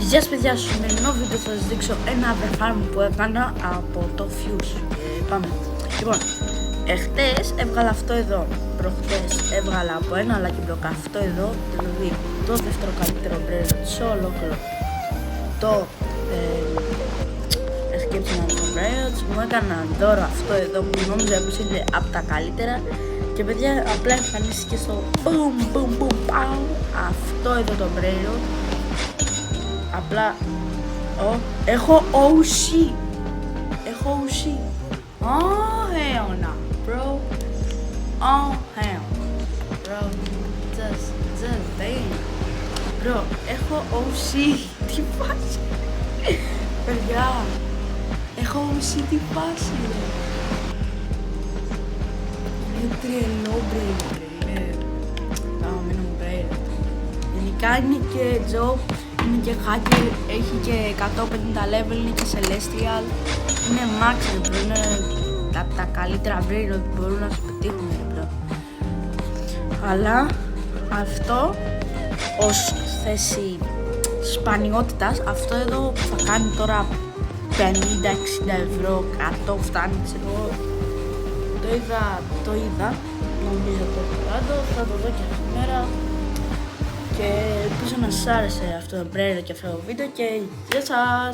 Γεια σας παιδιά, στο σημερινό βίντεο θα σας δείξω ένα farm που έκανα από το Fuse. Πάμε. Λοιπόν, εχθές έβγαλα αυτό εδώ, προχτές έβγαλα από ένα lucky block αυτό εδώ, δηλαδή το δεύτερο καλύτερο μπρέλο σε ολόκληρο το Escape Riots. Μου έκαναν δώρο αυτό εδώ που νόμιζα πως είναι από τα καλύτερα και παιδιά απλά εμφανίστηκε στο boom boom boom pow αυτό εδώ το μπρέλο. Απλά έχω OC. Έχω OC. Oh hell no, bro. Oh hell, bro. Just damn. Bro, έχω OC. Τι φάση. Παιδιά, έχω OC, τι φάση. Είναι τρελό μπρέιλ. Είναι αγαπημένο μου μπρέιλ. Γενικά είναι και job. Είναι και hacker, έχει και 150 level, είναι και celestial. Είναι max, είναι από τα καλύτερα brain που μπορούν να σου πετύχουν, bro. Αλλά αυτό ως θέση σπανιότητας, αυτό εδώ που θα κάνει τώρα 50-60 ευρώ, 100 φτάνει, ξέρω. Το είδα, νομίζω θα το δω και σήμερα. Και ελπίζω να σας άρεσε αυτό το μπρέλο και αυτό το βίντεο και γεια σας!